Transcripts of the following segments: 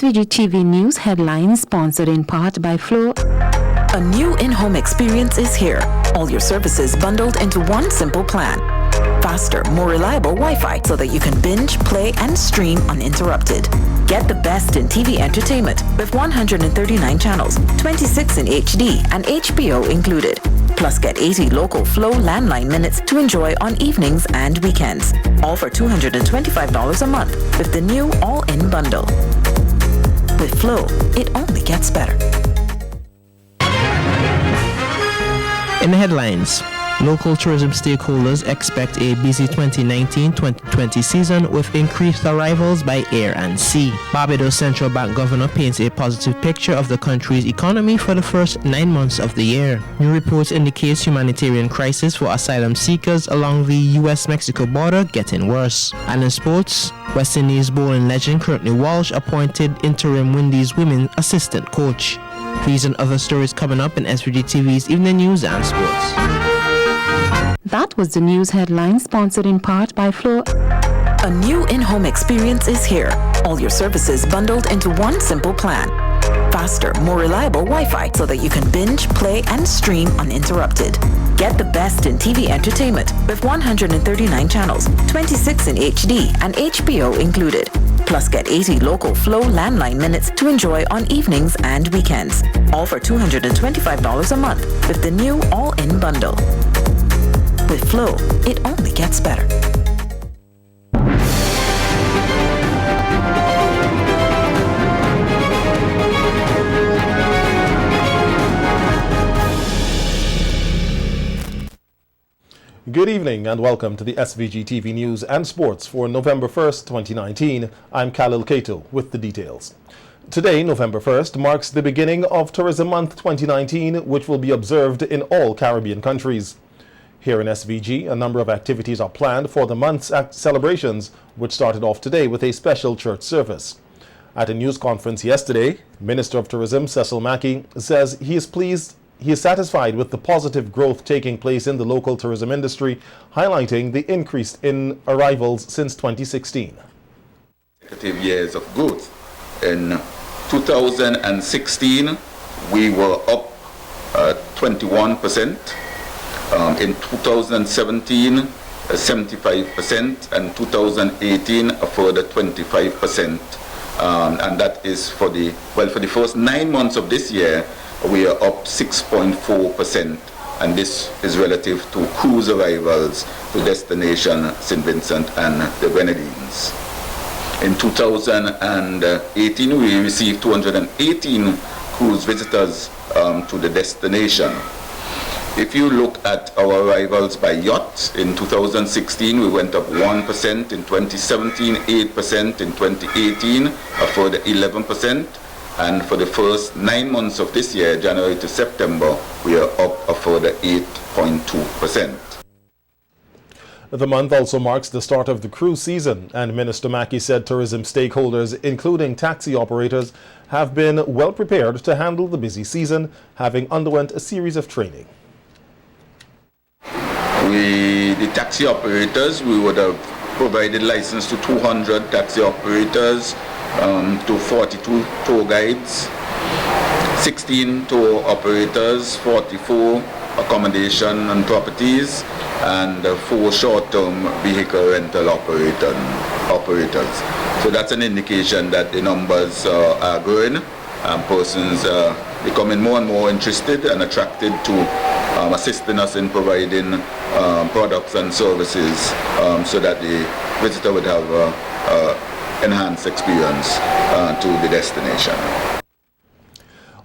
SVG-TV News headlines sponsored in part by Flow. A new in-home experience is here. All your services bundled into one simple plan. Faster, more reliable Wi-Fi so that you can binge, play, and stream uninterrupted. Get the best in TV entertainment with 139 channels, 26 in HD, and HBO included. Plus get 80 local Flow landline minutes to enjoy on evenings and weekends. All for $225 a month with the new all-in bundle. With Flow, it only gets better. In the headlines, local tourism stakeholders expect a busy 2019-2020 season with increased arrivals by air and sea. Barbados Central Bank Governor paints a positive picture of the country's economy for the first 9 months of the year. New reports indicate humanitarian crisis for asylum seekers along the U.S.-Mexico border getting worse. And in sports, West Indies bowling legend Courtney Walsh appointed interim Windies women assistant coach. These and other stories coming up in SVG-TV's Evening News and Sports. That was the news headline sponsored in part by Flow. A new in-home experience is here. All your services bundled into one simple plan. Faster, more reliable Wi-Fi so that you can binge, play, and stream uninterrupted. Get the best in TV entertainment with 139 channels, 26 in HD, and HBO included. Plus get 80 local Flow landline minutes to enjoy on evenings and weekends. All for $225 a month with the new all-in bundle. With Flow, it only gets better. Good evening and welcome to the SVG-TV News and Sports for November 1st, 2019. I'm Khalil Kato with the details. Today, November 1st, marks the beginning of Tourism Month 2019, which will be observed in all Caribbean countries. Here in SVG, a number of activities are planned for the month's celebrations, which started off today with a special church service. At a news conference yesterday, Minister of Tourism Cecil Mackey says he is satisfied with the positive growth taking place in the local tourism industry, highlighting the increase in arrivals since 2016. Consecutive years of growth. In 2016, we were up 21%. In 2017, 75%, and 2018, a further 25%. And that is for the first 9 months of this year, we are up 6.4%, and this is relative to cruise arrivals to destination St. Vincent and the Grenadines. In 2018, we received 218 cruise visitors to the destination. If you look at our arrivals by yacht, in 2016 we went up 1%, in 2017 8%, in 2018 a further 11%, and for the first 9 months of this year, January to September, we are up a further 8.2%. The month also marks the start of the cruise season, and Minister Mackey said tourism stakeholders, including taxi operators, have been well prepared to handle the busy season, having underwent a series of training. The taxi operators, we would have provided license to 200 taxi operators, to 42 tour guides, 16 tour operators, 44 accommodation and properties, and 4 short-term vehicle rental operators. So that's an indication that the numbers are growing, and persons are becoming more and more interested and attracted to assisting us in providing products and services so that the visitor would have enhanced experience to the destination.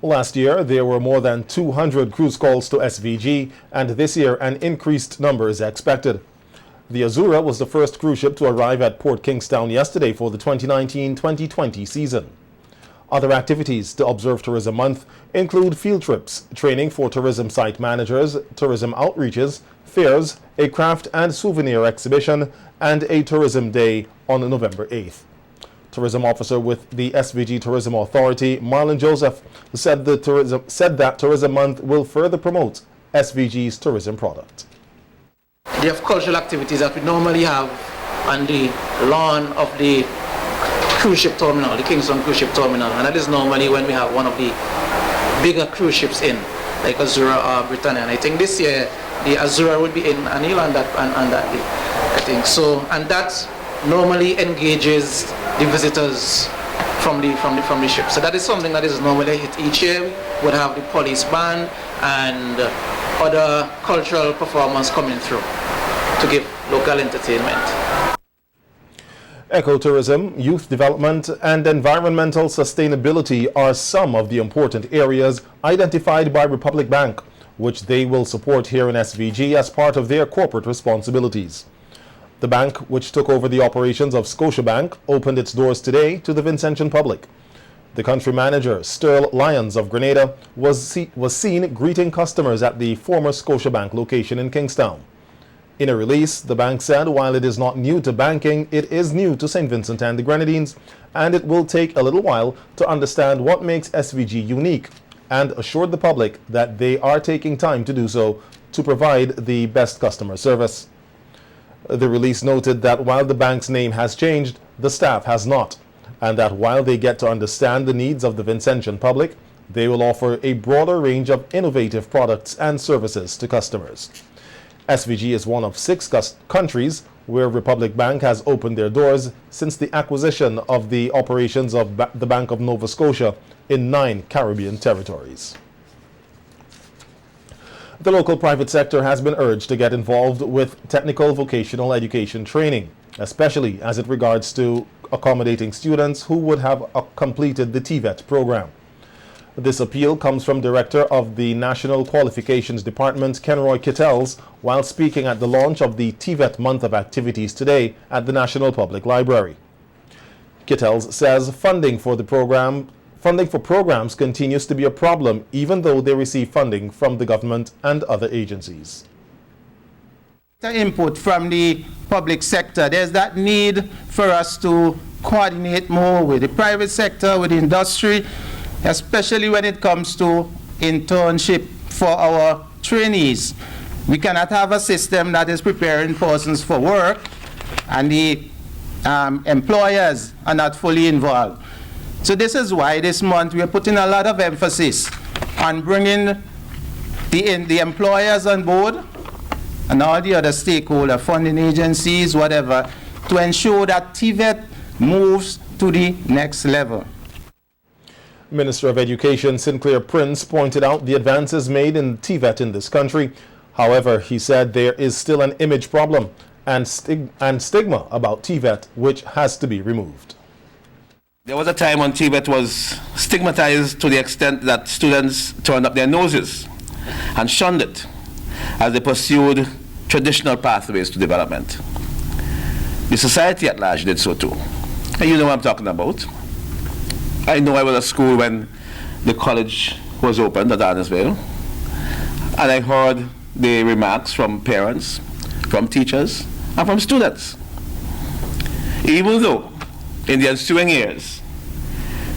Last year, there were more than 200 cruise calls to SVG, and this year an increased number is expected. The Azura was the first cruise ship to arrive at Port Kingstown yesterday for the 2019-2020 season. Other activities to observe Tourism Month include field trips, training for tourism site managers, tourism outreaches, fairs, a craft and souvenir exhibition, and a tourism day on November 8th. Tourism officer with the SVG Tourism Authority, Marlon Joseph, said that Tourism Month will further promote SVG's tourism product. They have cultural activities that we normally have on the lawn of the cruise ship terminal, the Kingston cruise ship terminal, and that is normally when we have one of the bigger cruise ships in, like Azura or Britannia. And I think this year the Azura would be in Anil on that day, I think. So, and that normally engages the visitors from the ship. So that is something that is normally hit each year. We would have the police band and other cultural performers coming through to give local entertainment. Ecotourism, youth development, and environmental sustainability are some of the important areas identified by Republic Bank, which they will support here in SVG as part of their corporate responsibilities. The bank, which took over the operations of Scotiabank, opened its doors today to the Vincentian public. The country manager, Sterl Lyons of Grenada, was seen greeting customers at the former Scotiabank location in Kingstown. In a release, the bank said while it is not new to banking, it is new to St. Vincent and the Grenadines, and it will take a little while to understand what makes SVG unique, and assured the public that they are taking time to do so to provide the best customer service. The release noted that while the bank's name has changed, the staff has not, and that while they get to understand the needs of the Vincentian public, they will offer a broader range of innovative products and services to customers. SVG is one of 6 countries where Republic Bank has opened their doors since the acquisition of the operations of the Bank of Nova Scotia in 9 Caribbean territories. The local private sector has been urged to get involved with technical vocational education training, especially as it regards to accommodating students who would have completed the TVET program. This appeal comes from Director of the National Qualifications Department, Kenroy Kittels, while speaking at the launch of the TVET month of activities today at the National Public Library. Kittels says funding for programs continues to be a problem, even though they receive funding from the government and other agencies. The input from the public sector, there's that need for us to coordinate more with the private sector, with industry, especially when it comes to internship for our trainees. We cannot have a system that is preparing persons for work and the employers are not fully involved. So this is why this month we are putting a lot of emphasis on bringing the employers on board and all the other stakeholder funding agencies, whatever, to ensure that TVET moves to the next level. Minister of Education Sinclair Prince pointed out the advances made in TVET in this country. However, he said there is still an image problem and stigma about TVET which has to be removed. There was a time when TVET was stigmatized to the extent that students turned up their noses and shunned it as they pursued traditional pathways to development. The society at large did so too. And you know what I'm talking about. I know I was at school when the college was opened at Arnesville, and I heard the remarks from parents, from teachers, and from students. Even though in the ensuing years,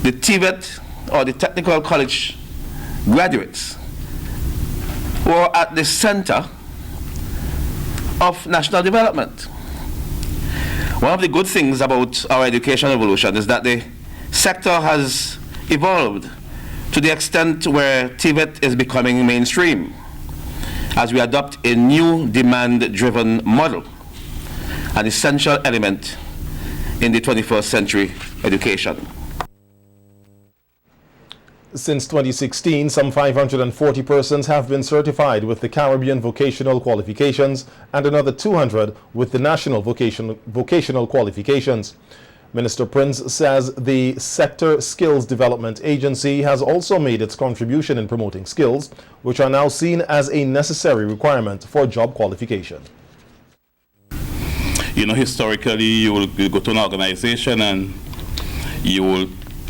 the TVET or the technical college graduates were at the center of national development. One of the good things about our education evolution is that the sector has evolved to the extent where TVET is becoming mainstream as we adopt a new demand-driven model, an essential element in the 21st century education. Since 2016, some 540 persons have been certified with the Caribbean vocational qualifications and another 200 with the national vocational qualifications. Minister Prince says the Sector Skills Development Agency has also made its contribution in promoting skills, which are now seen as a necessary requirement for job qualification. You know, historically, you will go to an organization and you will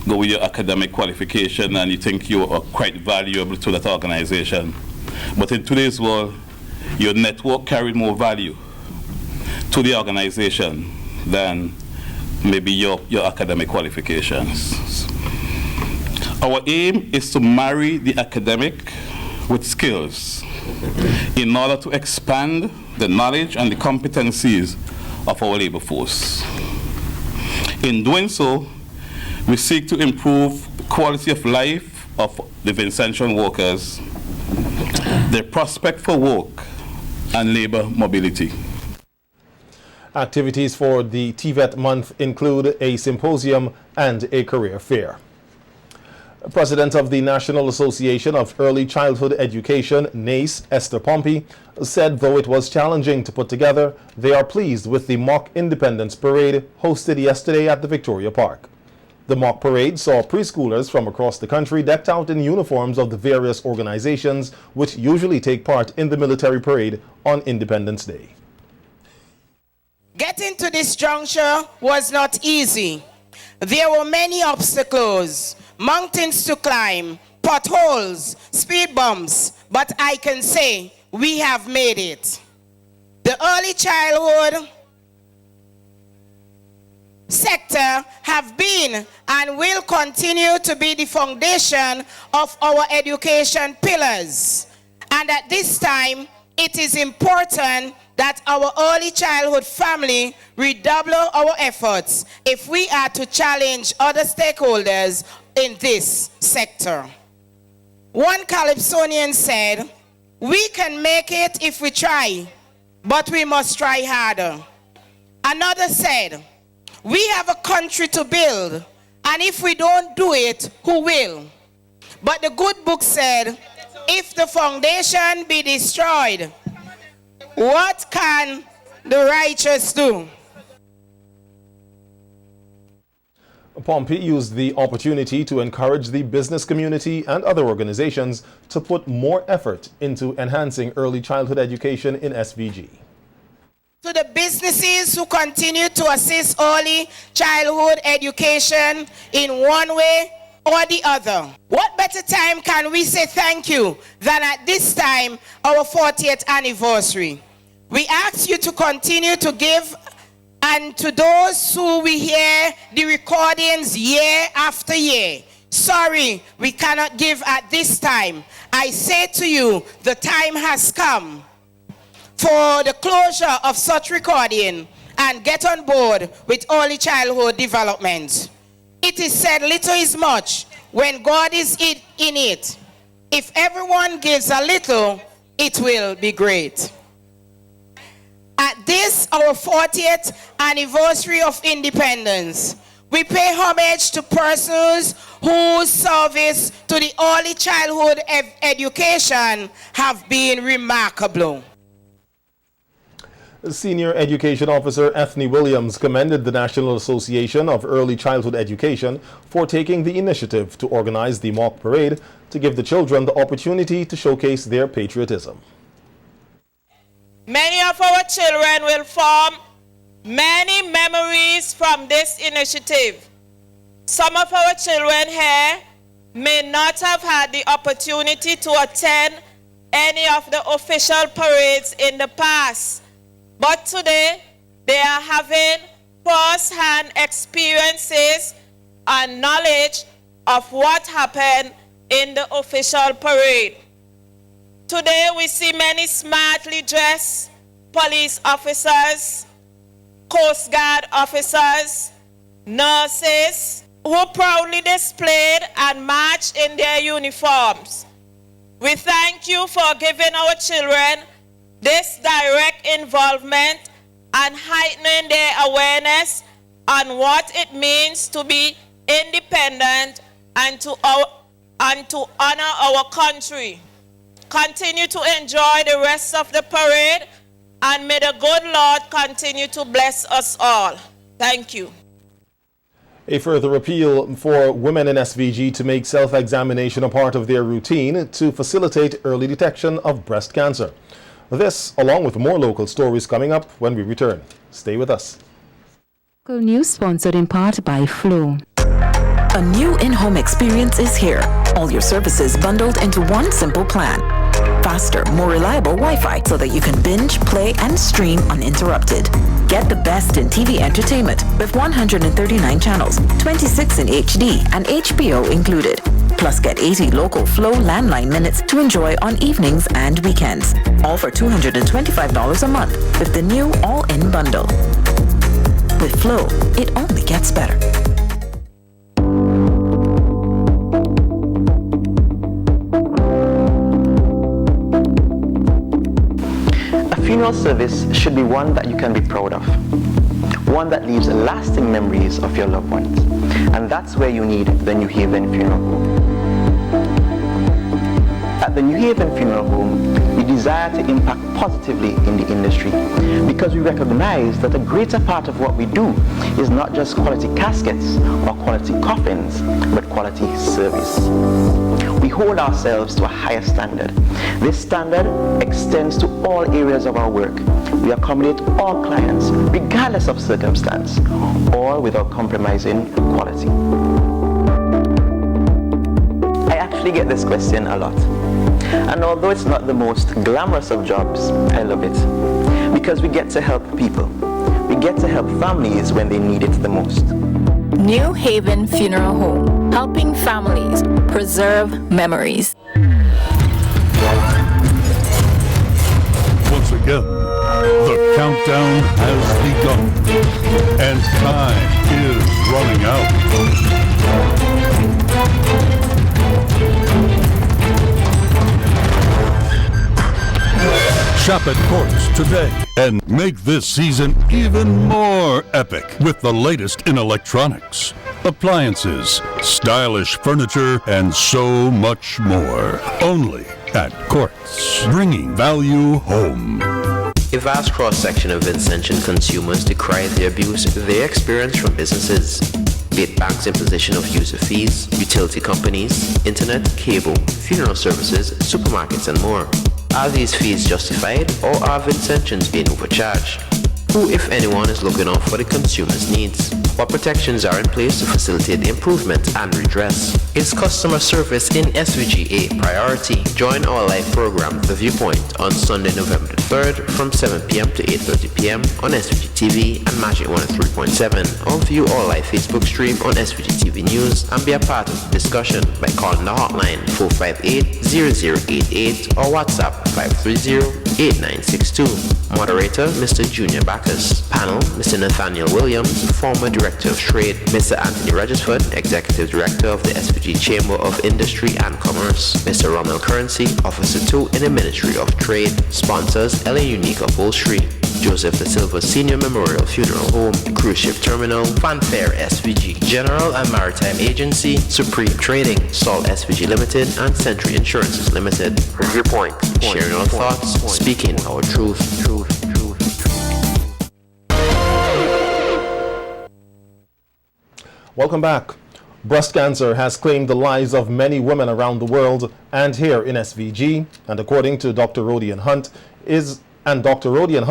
go with your academic qualification and you think you are quite valuable to that organization. But in today's world, your network carried more value to the organization than maybe your academic qualifications. Our aim is to marry the academic with skills in order to expand the knowledge and the competencies of our labor force. In doing so, We seek to improve the quality of life of the Vincentian workers, their prospect for work, and labor mobility. Activities for the TVET month include a symposium and a career fair. President of the National Association of Early Childhood Education, NACE, Esther Pompey, said though it was challenging to put together, they are pleased with the mock Independence Parade hosted yesterday at the Victoria Park. The mock parade saw preschoolers from across the country decked out in uniforms of the various organizations which usually take part in the military parade on Independence Day. Getting to this juncture was not easy. There were many obstacles, mountains to climb, potholes, speed bumps, but I can say we have made it. The early childhood sector have been and will continue to be the foundation of our education pillars. And at this time, it is important that our early childhood family redouble our efforts if we are to challenge other stakeholders in this sector. One Calypsonian said, "We can make it if we try, but we must try harder." Another said, "We have a country to build, and if we don't do it, who will?" But the good book said, "If the foundation be destroyed, what can the righteous do?" Pompey used the opportunity to encourage the business community and other organizations to put more effort into enhancing early childhood education in SVG. To the businesses who continue to assist early childhood education in one way or the other, what better time can we say thank you than at this time, our 40th anniversary? We ask you to continue to give, and to those who we hear the recordings year after year, sorry, we cannot give at this time. I say to you, the time has come for the closure of such recording and get on board with early childhood development. It is said little is much when God is in it. If everyone gives a little, it will be great. At this, our 40th anniversary of independence, we pay homage to persons whose service to the early childhood education have been remarkable. Senior Education Officer Ethne Williams commended the National Association of Early Childhood Education for taking the initiative to organize the mock parade to give the children the opportunity to showcase their patriotism. Many of our children will form many memories from this initiative. Some of our children here may not have had the opportunity to attend any of the official parades in the past, but today they are having first-hand experiences and knowledge of what happened in the official parade. Today we see many smartly dressed police officers, Coast Guard officers, nurses, who proudly displayed and marched in their uniforms. We thank you for giving our children this direct involvement and heightening their awareness on what it means to be independent and to honor our country. Continue to enjoy the rest of the parade, and may the good Lord continue to bless us all. Thank you. A further appeal for women in SVG to make self-examination a part of their routine to facilitate early detection of breast cancer. This, along with more local stories coming up when we return. Stay with us. Local news sponsored in part by Flow. A new in-home experience is here. All your services bundled into one simple plan. Faster, more reliable Wi-Fi so that you can binge, play, and stream uninterrupted. Get the best in TV entertainment with 139 channels, 26 in HD, and HBO included. Plus get 80 local Flow landline minutes to enjoy on evenings and weekends. All for $225 a month with the new all-in bundle. With Flow, it only gets better. funeral service should be one that you can be proud of, one that leaves lasting memories of your loved ones. And that's where you need the New Haven Funeral Home. At the New Haven Funeral Home, we desire to impact positively in the industry because we recognize that a greater part of what we do is not just quality caskets or quality coffins, but quality service. We hold ourselves to a higher standard. This standard extends to all areas of our work. We accommodate all clients, regardless of circumstance, all without compromising quality. I actually get this question a lot. And although it's not the most glamorous of jobs, I love it. Because we get to help people. We get to help families when they need it the most. New Haven Funeral Home, helping families preserve memories. Once again, the countdown has begun, and time is running out. Shop at Courts today and make this season even more epic with the latest in electronics, appliances, stylish furniture, and so much more. Only at Courts, bringing value home. A vast cross-section of Vincentian consumers decry the abuse they experience from businesses, be it banks' imposition of user fees, utility companies, internet, cable, funeral services, supermarkets, and more. Are these fees justified, or are Vincentians being overcharged? Who, if anyone, is looking out for the consumer's needs? What protections are in place to facilitate improvement and redress? Is customer service in SVG a priority? Join our live program, The Viewpoint, on Sunday, November 3rd from 7 p.m. to 8:30 p.m. on SVG-TV and Magic 103.7, or view our live Facebook stream on SVG-TV News and be a part of the discussion by calling the hotline 458-0088 or WhatsApp 530-8962. Moderator, Mr. Junior Backus. Panel, Mr. Nathaniel Williams, former Director of Trade, Mr. Anthony Regisford, Executive Director of the SVG Chamber of Industry and Commerce, Mr. Rommel Currency, Officer 2 in the Ministry of Trade. Sponsors, LA Unique Upholstery, Joseph Da Silva Senior Memorial Funeral Home, Cruise Ship Terminal, Fanfare SVG, General and Maritime Agency, Supreme Trading, Salt SVG Limited, and Century Insurances Limited. Viewpoint, sharing our thoughts, speaking our truth. Welcome back. Breast cancer has claimed the lives of many women around the world and here in SVG, and according to Dr. Rodian Hunt, is encouraging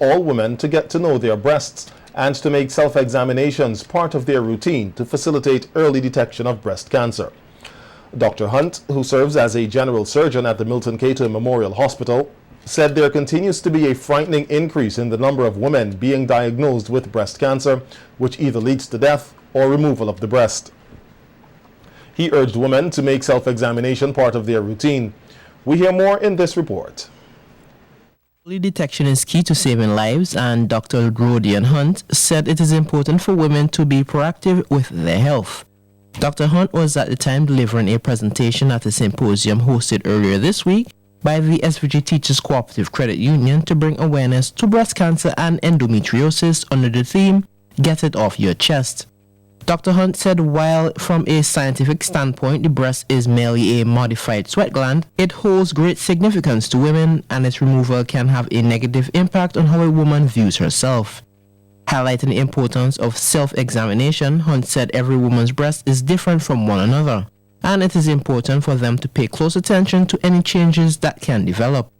all women to get to know their breasts and to make self-examinations part of their routine to facilitate early detection of breast cancer. Dr. Hunt, who serves as a general surgeon at the Milton Cato Memorial Hospital, said there continues to be a frightening increase in the number of women being diagnosed with breast cancer, which either leads to death or removal of the breast. He urged women to make self-examination part of their routine. We hear more in this report. Early detection is key to saving lives, and Dr. Rodian Hunt said it is important for women to be proactive with their health. Dr. Hunt was at the time delivering a presentation at a symposium hosted earlier this week by the SVG Teachers Cooperative Credit Union to bring awareness to breast cancer and endometriosis under the theme, Get It Off Your Chest. Dr. Hunt said while from a scientific standpoint the breast is merely a modified sweat gland, it holds great significance to women, and its removal can have a negative impact on how a woman views herself. Highlighting the importance of self-examination, Hunt said every woman's breast is different from one another, and it is important for them to pay close attention to any changes that can develop.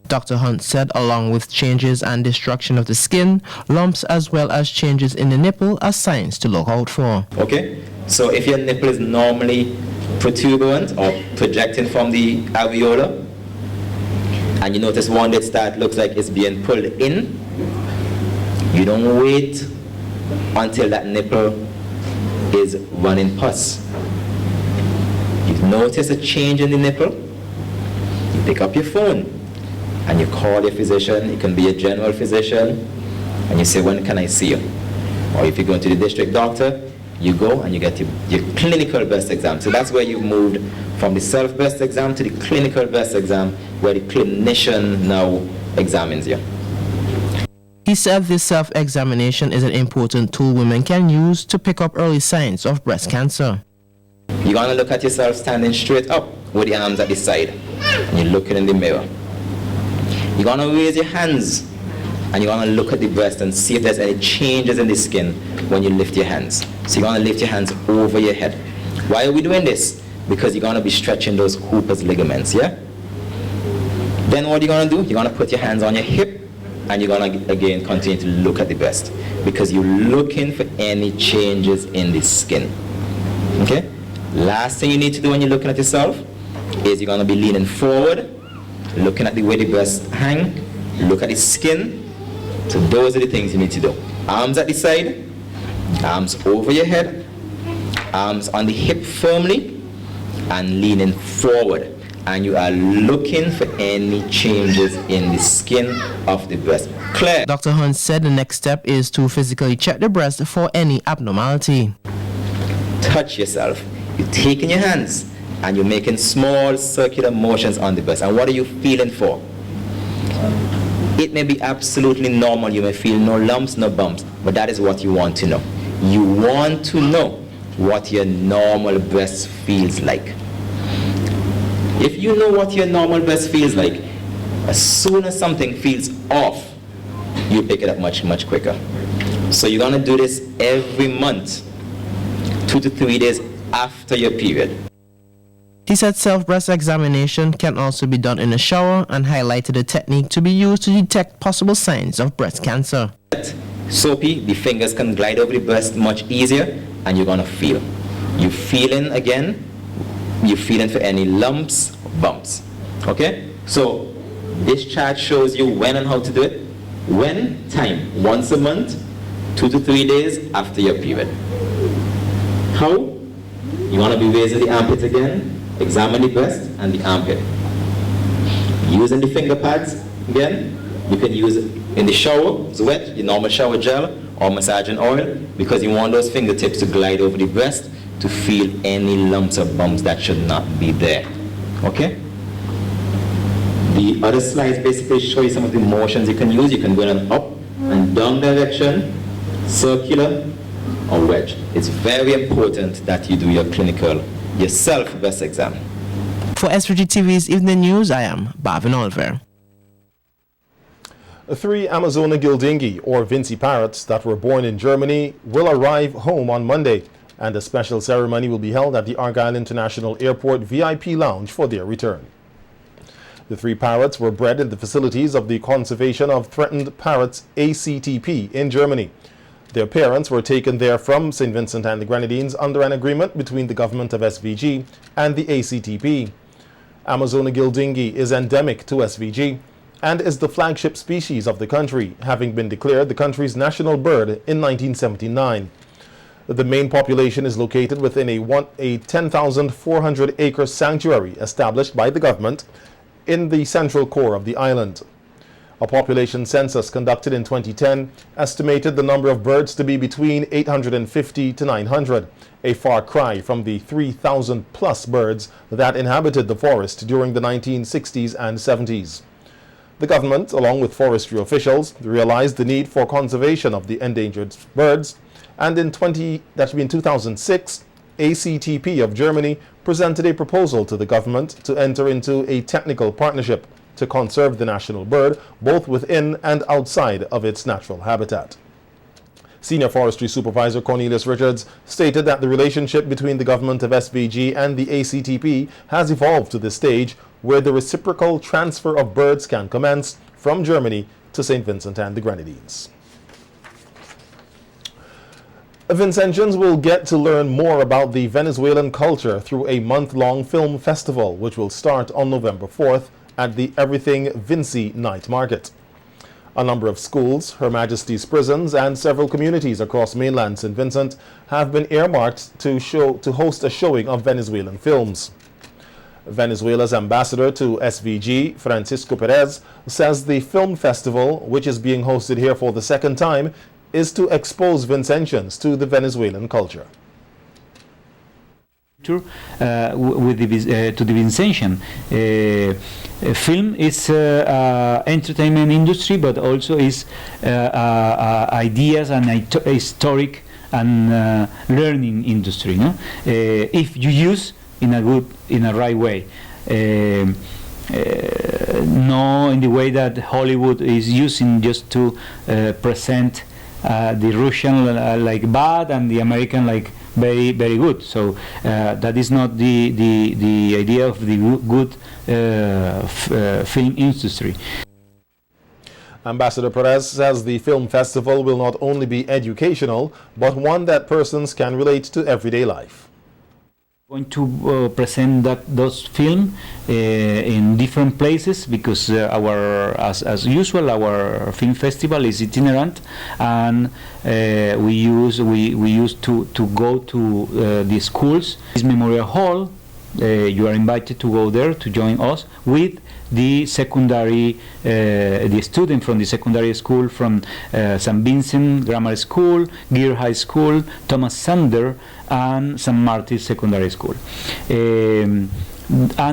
Dr. Hunt said along with changes and destruction of the skin, lumps as well as changes in the nipple are signs to look out for. Okay, so if your nipple is normally protuberant or projecting from the alveolar, and you notice one that looks like it's being pulled in, you don't wait until that nipple is running pus. You notice a change in the nipple, you pick up your phone and you call your physician. It can be a general physician, and you say, when can I see you? Or if you're going to the district doctor, you go and you get your clinical breast exam. So that's where you've moved from the self-breast exam to the clinical breast exam, where the clinician now examines you. He said this self-examination is an important tool women can use to pick up early signs of breast cancer. You're going to look at yourself standing straight up with the arms at the side, and you're looking in the mirror. You're going to raise your hands, and you're going to look at the breast and see if there's any changes in the skin when you lift your hands. So you're going to lift your hands over your head. Why are we doing this? Because you're going to be stretching those Cooper's ligaments, yeah? Then what you're going to do, you're going to put your hands on your hip, and you're going to, again, continue to look at the breast, because you're looking for any changes in the skin, okay? Last thing you need to do when you're looking at yourself is you're going to be leaning forward, looking at the way the breasts hang, look at the skin. So those are the things you need to do. Arms at the side, arms over your head, arms on the hip firmly, and leaning forward. And you are looking for any changes in the skin of the breast. Clear? Dr. Hunt said the next step is to physically check the breast for any abnormality. Touch yourself. You're taking your hands and you're making small circular motions on the breast. And what are you feeling for? It may be absolutely normal. You may feel no lumps, no bumps, but that is what you want to know. You want to know what your normal breast feels like. If you know what your normal breast feels like, as soon as something feels off, you pick it up much, much quicker. So you're going to do this every month, 2 to 3 days after your period. He said self-breast examination can also be done in the shower and highlighted a technique to be used to detect possible signs of breast cancer. Soapy, the fingers can glide over the breast much easier, and you're going to feel. You're feeling again, you're feeling for any lumps, bumps. Okay? So this chart shows you when and how to do it. When? Time. Once a month, 2 to 3 days after your period. How? You want to be raising the armpit again, examine the breast and the armpit. Using the finger pads again, you can use it in the shower, it's wet, your normal shower gel or massaging oil, because you want those fingertips to glide over the breast to feel any lumps or bumps that should not be there. Okay? The other slides basically show you some of the motions you can use. You can go in an up and down direction, circular, or wedge. It's very important that you do your clinical, your self-breast exam. For SVG-TV's Evening News, I am Bavin Oliver. 3 Amazona gildingi, or Vinci parrots, that were born in Germany will arrive home on Monday, and a special ceremony will be held at the Argyle International Airport VIP Lounge for their return. The 3 parrots were bred in the facilities of the Conservation of Threatened Parrots ACTP in Germany. Their parents were taken there from St. Vincent and the Grenadines under an agreement between the government of SVG and the ACTP. Amazona gildingi is endemic to SVG and is the flagship species of the country, having been declared the country's national bird in 1979. The main population is located within a 10,400 acre sanctuary established by the government in the central core of the island. A population census conducted in 2010 estimated the number of birds to be between 850 to 900, a far cry from the 3,000 plus birds that inhabited the forest during the 1960s and 70s. The government, along with forestry officials, realized the need for conservation of the endangered birds, and in 2006, ACTP of Germany presented a proposal to the government to enter into a technical partnership to conserve the national bird both within and outside of its natural habitat. Senior Forestry Supervisor Cornelius Richards stated that the relationship between the government of SVG and the ACTP has evolved to the stage where the reciprocal transfer of birds can commence from Germany to St. Vincent and the Grenadines. Vincentians will get to learn more about the Venezuelan culture through a month-long film festival, which will start on November 4th at the Everything Vinci Night Market. A number of schools, Her Majesty's prisons, and several communities across mainland St. Vincent have been earmarked to host a showing of Venezuelan films. Venezuela's ambassador to SVG, Francisco Perez, says the film festival, which is being hosted here for the second time, is to expose Vincentians to the Venezuelan culture. with to the Vincentian. Film is entertainment industry, but also is ideas and historic and learning industry. No? If you use in a right way. No, in the way that Hollywood is using just to present the Russian like bad and the American like very, very good. So that is not the idea of the good film industry. Ambassador Perez says the film festival will not only be educational, but one that persons can relate to everyday life. Going to present those films in different places because as usual, our film festival is itinerant, and we used to go to the schools. This Memorial Hall, you are invited to go there to join us with the secondary, the student from the secondary school from St. Vincent Grammar School, Gear High School, Thomas Sander, and St. Martin's Secondary School. And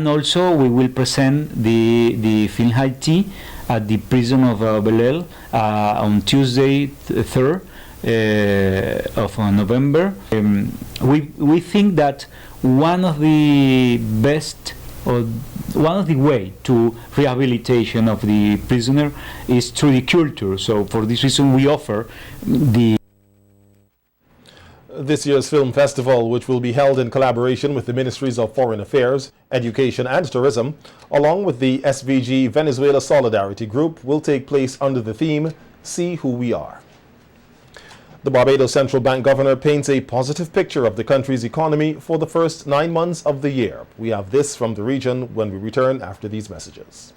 also we will present the film Haiti at the prison of Bel-El on Tuesday 3rd of November. We think that one of the best or one of the way to rehabilitation of the prisoner is through the culture. So for this reason we offer This year's film festival, which will be held in collaboration with the Ministries of Foreign Affairs, Education and Tourism, along with the SVG Venezuela Solidarity Group, will take place under the theme, See Who We Are. The Barbados Central Bank Governor paints a positive picture of the country's economy for the first 9 months of the year. We have this from the region when we return after these messages.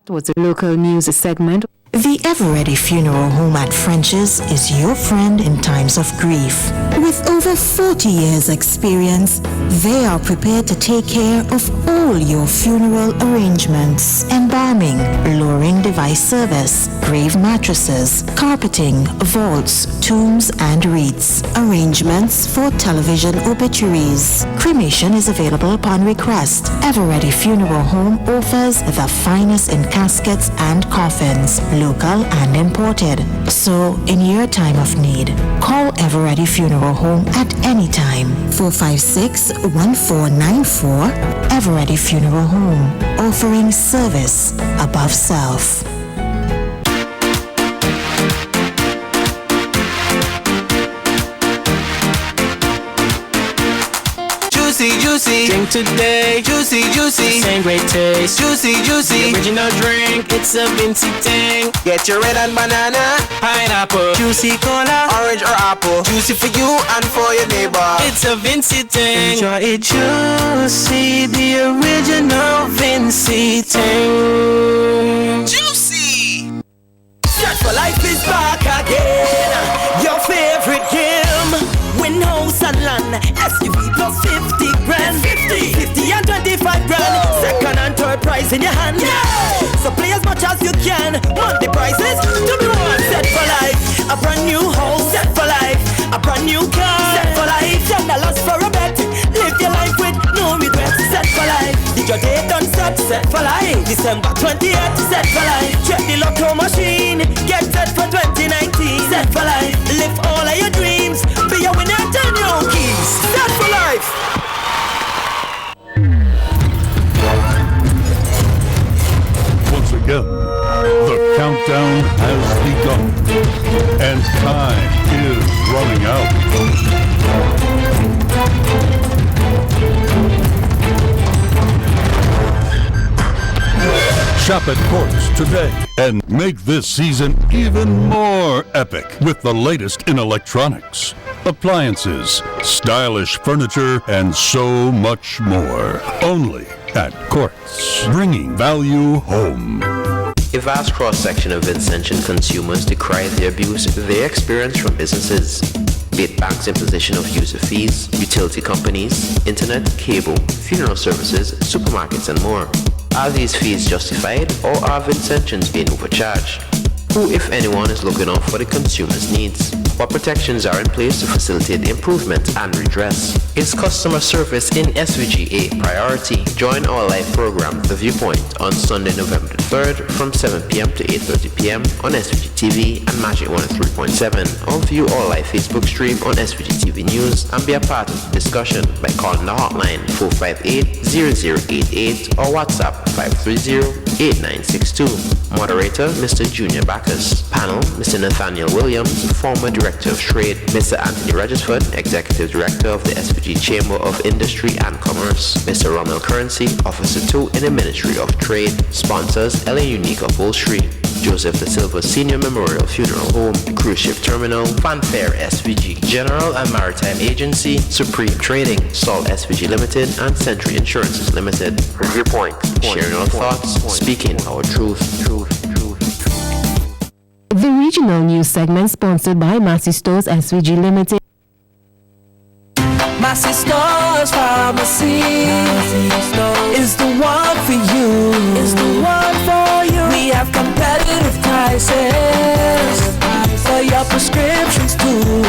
That was a local news segment. The Ever-Ready Funeral Home at French's is your friend in times of grief. With over 40 years' experience, they are prepared to take care of all your funeral arrangements. Embalming, lowering device service, grave mattresses, carpeting, vaults, tombs and wreaths, arrangements for television obituaries. Cremation is available upon request. Ever-Ready Funeral Home offers the finest in caskets and coffins, local and imported. So, in your time of need, call Ever-Ready Funeral Home at any time. 456-1494. Ever-Ready Funeral Home, offering service above self. Juicy, juicy, drink today. Juicy, juicy, same great taste. Juicy, juicy, the original drink. It's a Vinci thing. Get your red and banana, pineapple, juicy cola, orange or apple. Juicy for you and for your neighbor. It's a Vinci thing. Enjoy it juicy, the original Vinci thing. Juicy. Search for Life is back again. Your favorite game. Win house and land. SUV plus 50 grand. 50 and 25 grand. Second and third prize in your hand. Yeah. So play as much as you can. Monthly prizes to be won. Set for life. A brand new house. Set for life. A brand new car. Set for life. $10 for a bet. Live your life with no regrets. Set for life. Did your day done set? Set for life. December 28th. Set for life. Check the lotto machine. Get set for 2019. Set for life. Live all of your dreams. Be a winner, turn your keys. Set for life. Once again, the countdown has begun, and time is running out. Shop at Courts today and make this season even more epic with the latest in electronics, appliances, stylish furniture, and so much more. Only at Courts, bringing value home. A vast cross-section of Vincentian consumers decry the abuse they experience from businesses, be it banks' imposition of user fees, utility companies, internet, cable, funeral services, supermarkets, and more. Are these fees justified, or are Vincentians being overcharged? Who, if anyone, is looking out for the consumer's needs? What protections are in place to facilitate improvement and redress? Is customer service in SVG a priority? Join our live program, The Viewpoint, on Sunday, November 3rd from 7 p.m. to 8:30 p.m. on SVG-TV and Magic 103.7, or view our live Facebook stream on SVG-TV News and be a part of the discussion by calling the hotline 458-0088 or WhatsApp 530-8962. Moderator, Mr. Junior Backus. Panel, Mr. Nathaniel Williams, former Director of Trade, Mr. Anthony Regisford, Executive Director of the SVG Chamber of Industry and Commerce, Mr. Rommel Currency, Officer 2 in the Ministry of Trade. Sponsors, LA Unique Upholstery, Joseph Da Silva Senior Memorial Funeral Home, Cruise Ship Terminal, Fanfare SVG, General and Maritime Agency, Supreme Trading, Salt SVG Limited, and Century Insurances Limited. Viewpoint, sharing our thoughts, speaking our truth. The regional news segment sponsored by Massey Stores SVG Limited. Massey Stores Pharmacy is the one for you. Is the one for you. We have competitive prices for your prescriptions too.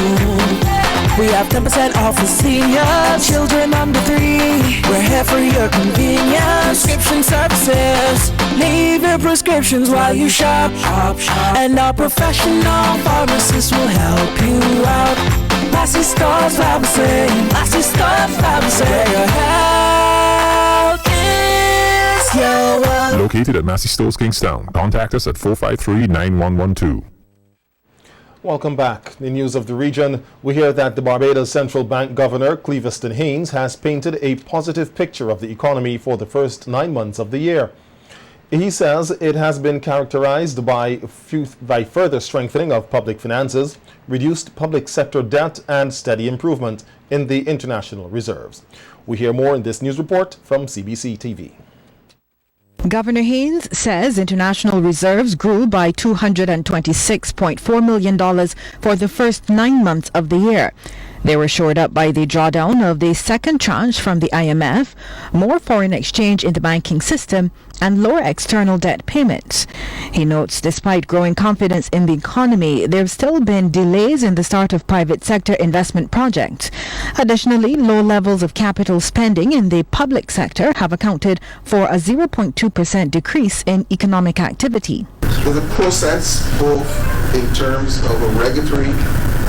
We have 10% off for seniors, children under 3. We're here for your convenience. Prescription services. Leave your prescriptions while you shop. And our professional pharmacists will help you out. Massey Stores Pharmacy. Massey Stores Pharmacy. Where your health is your wealth. Located at Massey Stores Kingstown. Contact us at 453-9112. Welcome back. In news of the region, we hear that the Barbados Central Bank Governor, Cleviston Haynes, has painted a positive picture of the economy for the first 9 months of the year. He says it has been characterized by further strengthening of public finances, reduced public sector debt, and steady improvement in the international reserves. We hear more in this news report from CBC TV. Governor Haynes says international reserves grew by $226.4 million for the first 9 months of the year. They were shored up by the drawdown of the second tranche from the IMF, more foreign exchange in the banking system, and lower external debt payments. He notes despite growing confidence in the economy, there have still been delays in the start of private sector investment projects. Additionally, low levels of capital spending in the public sector have accounted for a 0.2% decrease in economic activity. There's a process both in terms of a regulatory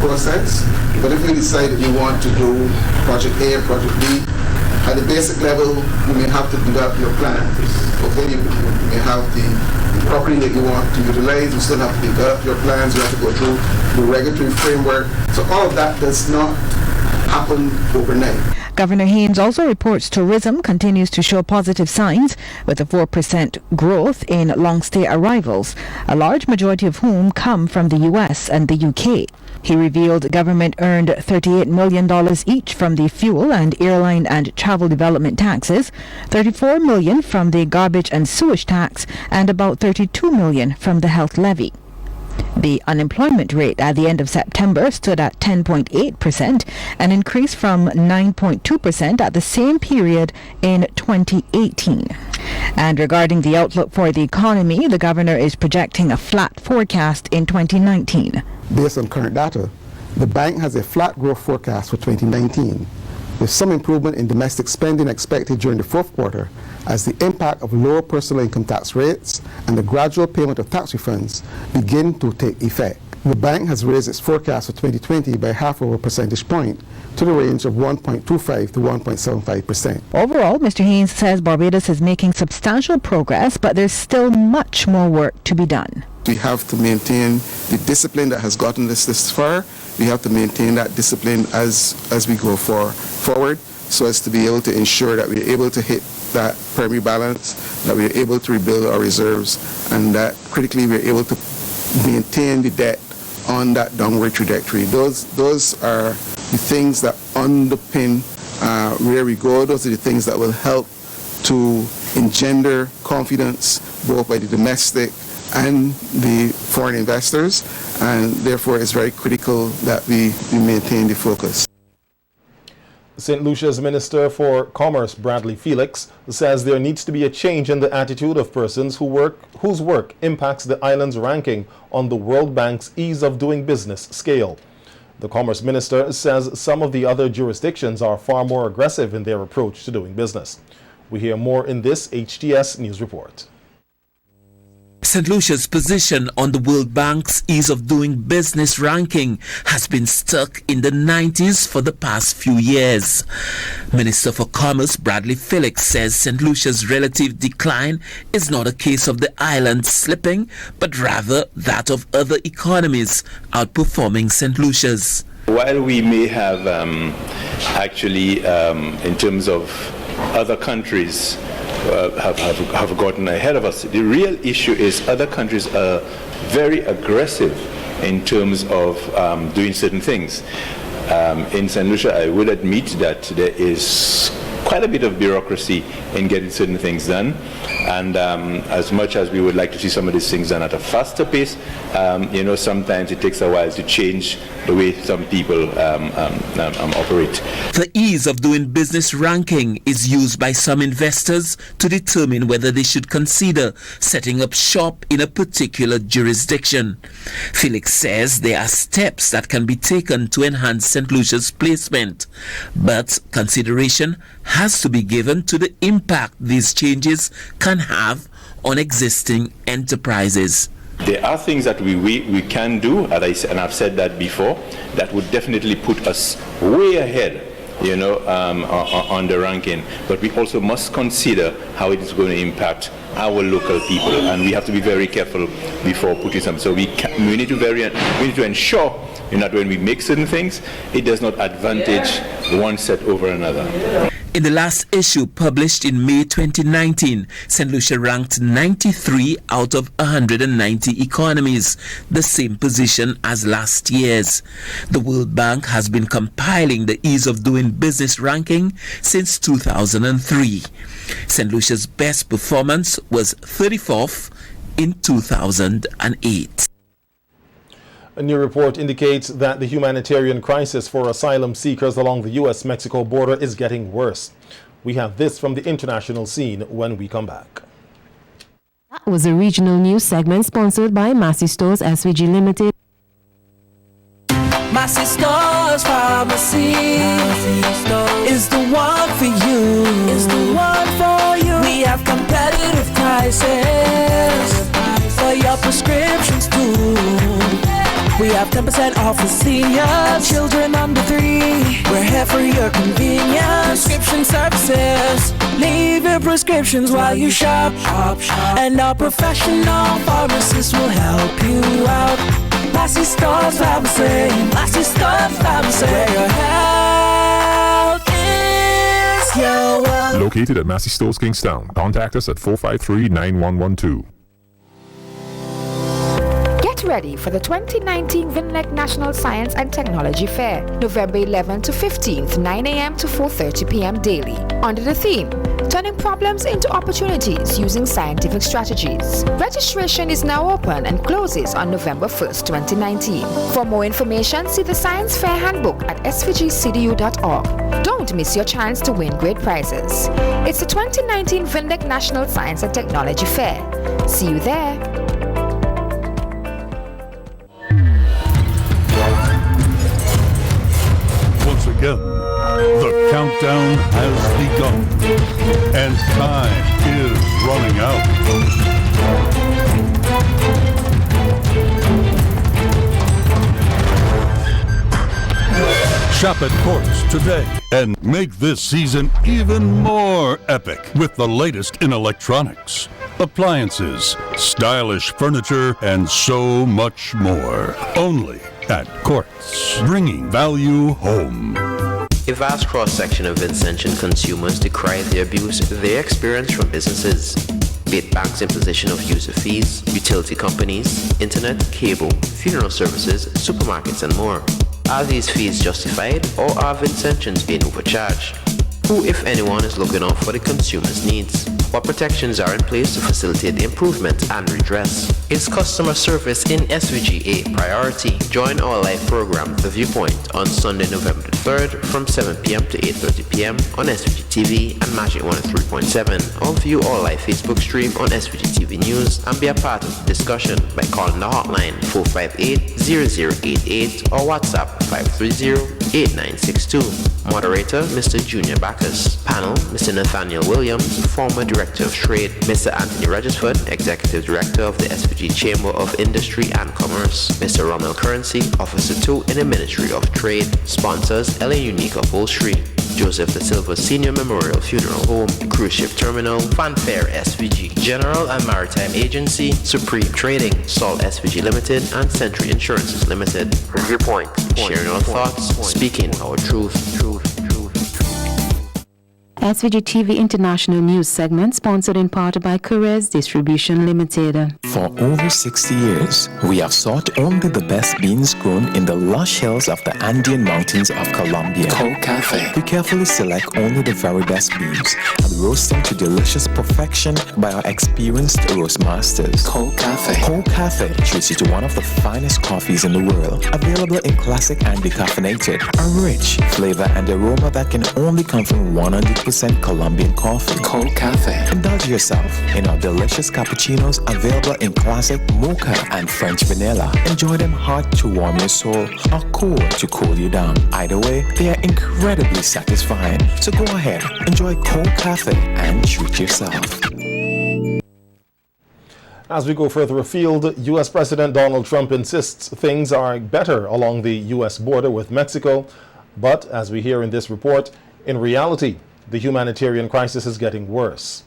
process, but if we decide that we want to do project A or project B, at the basic level, you may have to develop your plans. Okay, you may have the property that you want to utilize, you still have to develop your plans, you have to go through the regulatory framework. So all of that does not happen overnight. Governor Haynes also reports tourism continues to show positive signs, with a 4% growth in long-stay arrivals, a large majority of whom come from the US and the UK. He revealed government earned $38 million each from the fuel and airline and travel development taxes, $34 million from the garbage and sewage tax, and about $32 million from the health levy. The unemployment rate at the end of September stood at 10.8%, an increase from 9.2% at the same period in 2018. And regarding the outlook for the economy, the governor is projecting a flat forecast in 2019. Based on current data, the bank has a flat growth forecast for 2019, with some improvement in domestic spending expected during the fourth quarter as the impact of lower personal income tax rates and the gradual payment of tax refunds begin to take effect. The bank has raised its forecast for 2020 by half of a percentage point to the range of 1.25 to 1.75%. Overall, Mr. Haynes says Barbados is making substantial progress, but there's still much more work to be done. We have to maintain the discipline that has gotten us this far. We have to maintain that discipline as we go forward, so as to be able to ensure that we're able to hit that primary balance, that we're able to rebuild our reserves, and that critically we're able to maintain the debt on that downward trajectory. Those are the things that underpin where we go. Those are the things that will help to engender confidence both by the domestic and the foreign investors, and therefore it's very critical that we maintain the focus. St. Lucia's Minister for Commerce, Bradley Felix, says there needs to be a change in the attitude of persons whose work impacts the island's ranking on the World Bank's Ease of Doing Business scale. The Commerce Minister says some of the other jurisdictions are far more aggressive in their approach to doing business. We hear more in this HTS News Report. St. Lucia's position on the World Bank's Ease of Doing Business ranking has been stuck in the 90s for the past few years. Minister for Commerce Bradley Felix says St. Lucia's relative decline is not a case of the island slipping, but rather that of other economies outperforming St. Lucia's. While we may have in terms of other countries, have gotten ahead of us. The real issue is other countries are very aggressive in terms of doing certain things. In St. Lucia, I would admit that there is quite a bit of bureaucracy in getting certain things done, and as much as we would like to see some of these things done at a faster pace, sometimes it takes a while to change the way some people operate. The Ease of Doing Business ranking is used by some investors to determine whether they should consider setting up shop in a particular jurisdiction. Felix says there are steps that can be taken to enhance St. Lucia's placement, but consideration has to be given to the impact these changes can have on existing enterprises. There are things that we can do, and I've said that before, that would definitely put us way ahead, on the ranking. But we also must consider how it is going to impact our local people, and we have to be very careful before putting some. So we need to ensure that when we make certain things, it does not advantage one set over another. In the last issue published in May 2019, St. Lucia ranked 93 out of 190 economies, the same position as last year's. The World Bank has been compiling the Ease of Doing Business ranking since 2003. St. Lucia's best performance was 34th in 2008. A new report indicates that the humanitarian crisis for asylum seekers along the U.S.-Mexico border is getting worse. We have this from the international scene when we come back. That was a regional news segment sponsored by Massey Stores SVG Limited. Massey Stores Pharmacy is the one for you. Is the one for you. We have competitive prices for your prescriptions too. We have 10% off for seniors, children under 3. We're here for your convenience. Prescription services. Leave your prescriptions while you shop. And our professional pharmacists will help you out. Massey Stores Pharmacy. Massey Stores Pharmacy. Where your health is your wealth. Located at Massey Stores Kingstown. Contact us at 453-9112. Get ready for the 2019 VINLEC National Science and Technology Fair, November 11 to 15th, 9 a.m. to 4:30 p.m. daily, under the theme, Turning Problems into Opportunities Using Scientific Strategies. Registration is now open and closes on November 1st, 2019. For more information, see the Science Fair Handbook at svgcdu.org. Don't miss your chance to win great prizes. It's the 2019 VINLEC National Science and Technology Fair. See you there. Again, the countdown has begun, and time is running out. Shop at Courts today and make this season even more epic with the latest in electronics, appliances, stylish furniture, and so much more. Only at Courts, bringing value home. A vast cross-section of Vincentian consumers decry the abuse they experience from businesses, be it banks' imposition of user fees, utility companies, internet, cable, funeral services, supermarkets, and more. Are these fees justified, or are Vincentians being overcharged? Who, if anyone, is looking out for the consumer's needs? What protections are in place to facilitate improvement and redress? Is customer service in SVG a priority? Join our live program, The Viewpoint, on Sunday, November the 3rd from 7 p.m. to 8:30 p.m. on SVG-TV and Magic 103.7, or view our live Facebook stream on SVG-TV News and be a part of the discussion by calling the hotline 458-0088 or WhatsApp 530-8962. Moderator, Mr. Junior Backus. Panel, Mr. Nathaniel Williams, former Director of Trade, Mr. Anthony Regisford, Executive Director of the SVG Chamber of Industry and Commerce, Mr. Rommel Currency, Officer 2 in the Ministry of Trade. Sponsors, LA Unique Upholstery, Joseph Da Silva Senior Memorial Funeral Home, Cruise Ship Terminal, Fanfare SVG, General and Maritime Agency, Supreme Trading, Salt SVG Limited, and Century Insurances Limited. Viewpoint, sharing our thoughts, speaking our truth. SVG-TV International News segment sponsored in part by Courez Distribution Limited. For over 60 years, we have sought only the best beans grown in the lush hills of the Andean mountains of Colombia. Cold Cafe. We carefully select only the very best beans and roast them to delicious perfection by our experienced roast masters. Cold Cafe. Cold Cafe treats you to one of the finest coffees in the world, available in classic and decaffeinated. A rich flavor and aroma that can only come from 100% Colombian coffee. Cold Cafe. Indulge yourself in our delicious cappuccinos available in classic mocha and French vanilla. Enjoy them hot to warm your soul or cold to cool you down. Either way, they are incredibly satisfying. So go ahead, enjoy Cold Cafe and treat yourself. As we go further afield, U.S. President Donald Trump insists things are better along the U.S. border with Mexico. But as we hear in this report, in reality, the humanitarian crisis is getting worse.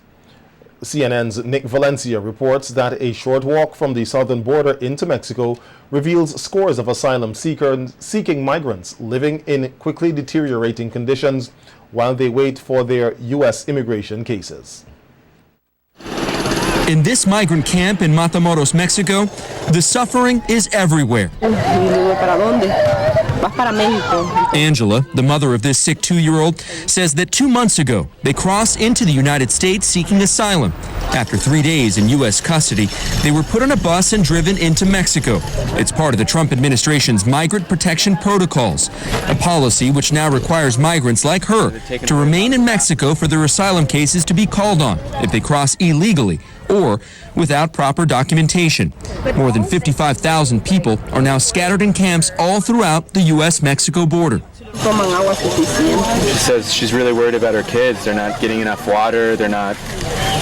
CNN's Nick Valencia reports that a short walk from the southern border into Mexico reveals scores of asylum seeking migrants living in quickly deteriorating conditions while they wait for their U.S. immigration cases. In this migrant camp in Matamoros, Mexico, the suffering is everywhere. Angela, the mother of this sick 2-year-old, says that 2 months ago, they crossed into the United States seeking asylum. After 3 days in U.S. custody, they were put on a bus and driven into Mexico. It's part of the Trump administration's migrant protection protocols, a policy which now requires migrants like her to remain in Mexico for their asylum cases to be called on if they cross illegally or without proper documentation. More than 55,000 people are now scattered in camps all throughout the U.S.-Mexico border. She says she's really worried about her kids. They're not getting enough water. They're not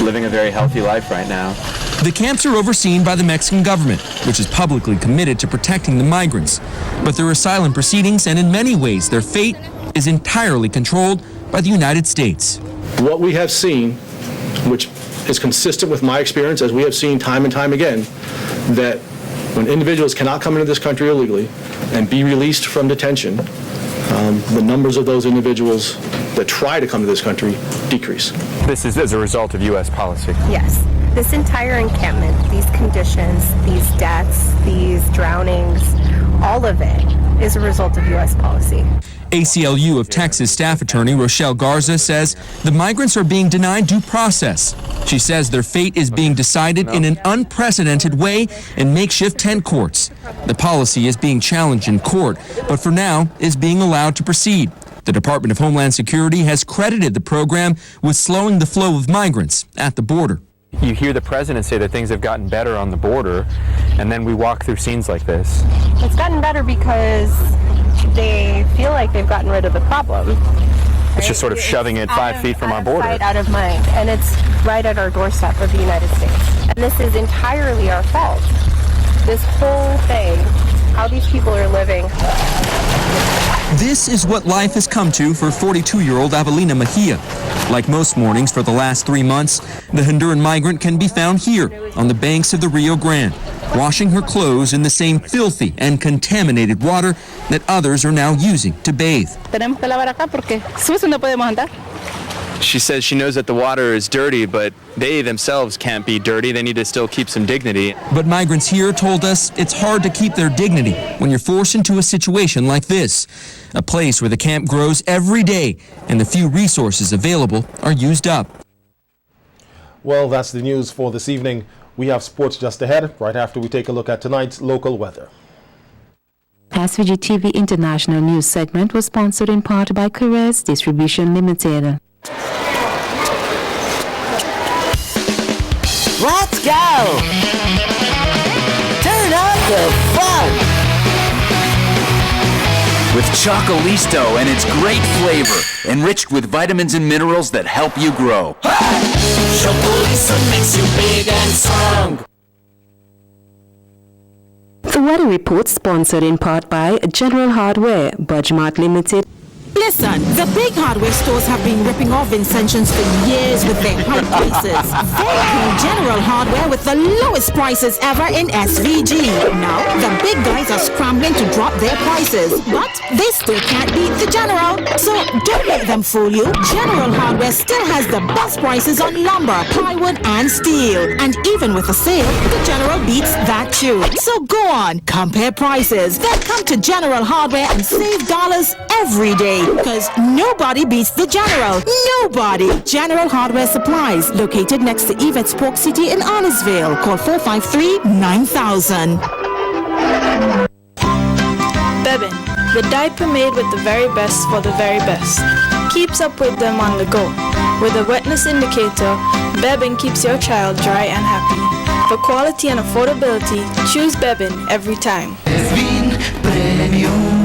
living a very healthy life right now. The camps are overseen by the Mexican government, which is publicly committed to protecting the migrants. But their asylum proceedings, and in many ways their fate, is entirely controlled by the United States. What we have seen, which is consistent with my experience, as we have seen time and time again, that when individuals cannot come into this country illegally and be released from detention, the numbers of those individuals that try to come to this country decrease. This is as a result of U.S. policy. Yes. This entire encampment, these conditions, these deaths, these drownings, all of it is a result of U.S. policy. ACLU of Texas staff attorney Rochelle Garza says the migrants are being denied due process. She says their fate is being decided in an unprecedented way in makeshift tent courts. The policy is being challenged in court, but for now is being allowed to proceed. The Department of Homeland Security has credited the program with slowing the flow of migrants at the border. You hear the president say that things have gotten better on the border, and then we walk through scenes like this. It's gotten better because they feel like they've gotten rid of the problem. It's just sort of shoving it 5 feet from our border. Out of sight, out of mind, and it's right at our doorstep of the United States. And this is entirely our fault. This whole thing, how these people are living. This is what life has come to for 42-year-old Avelina Mejia. Like most mornings for the last 3 months, the Honduran migrant can be found here on the banks of the Rio Grande, washing her clothes in the same filthy and contaminated water that others are now using to bathe. She says she knows that the water is dirty, but they themselves can't be dirty. They need to still keep some dignity. But migrants here told us it's hard to keep their dignity when you're forced into a situation like this, a place where the camp grows every day and the few resources available are used up. Well, that's the news for this evening. We have sports just ahead, right after we take a look at tonight's local weather. SVG-TV International News segment was sponsored in part by Carrez Distribution Limited. Let's go! Turn up the fun! With Chocolisto and its great flavor, enriched with vitamins and minerals that help you grow. Chocolisto makes you big and strong. The weather report sponsored in part by General Hardware, Budgemart Limited. Listen, the big hardware stores have been ripping off Vincentians for years with their high prices. They came General Hardware with the lowest prices ever in SVG. Now, the big guys are scrambling to drop their prices, but they still can't beat the General. So don't let them fool you. General Hardware still has the best prices on lumber, plywood, and steel. And even with a sale, the General beats that too. So go on, compare prices. Then come to General Hardware and save dollars every day. Because nobody beats the General. Nobody. General Hardware Supplies, located next to TVET Spork City in Arnesville. Call 453-9000. Bebin, the diaper made with the very best for the very best. Keeps up with them on the go. With a wetness indicator, Bebin keeps your child dry and happy. For quality and affordability, choose Bebin every time. Bebin Premium.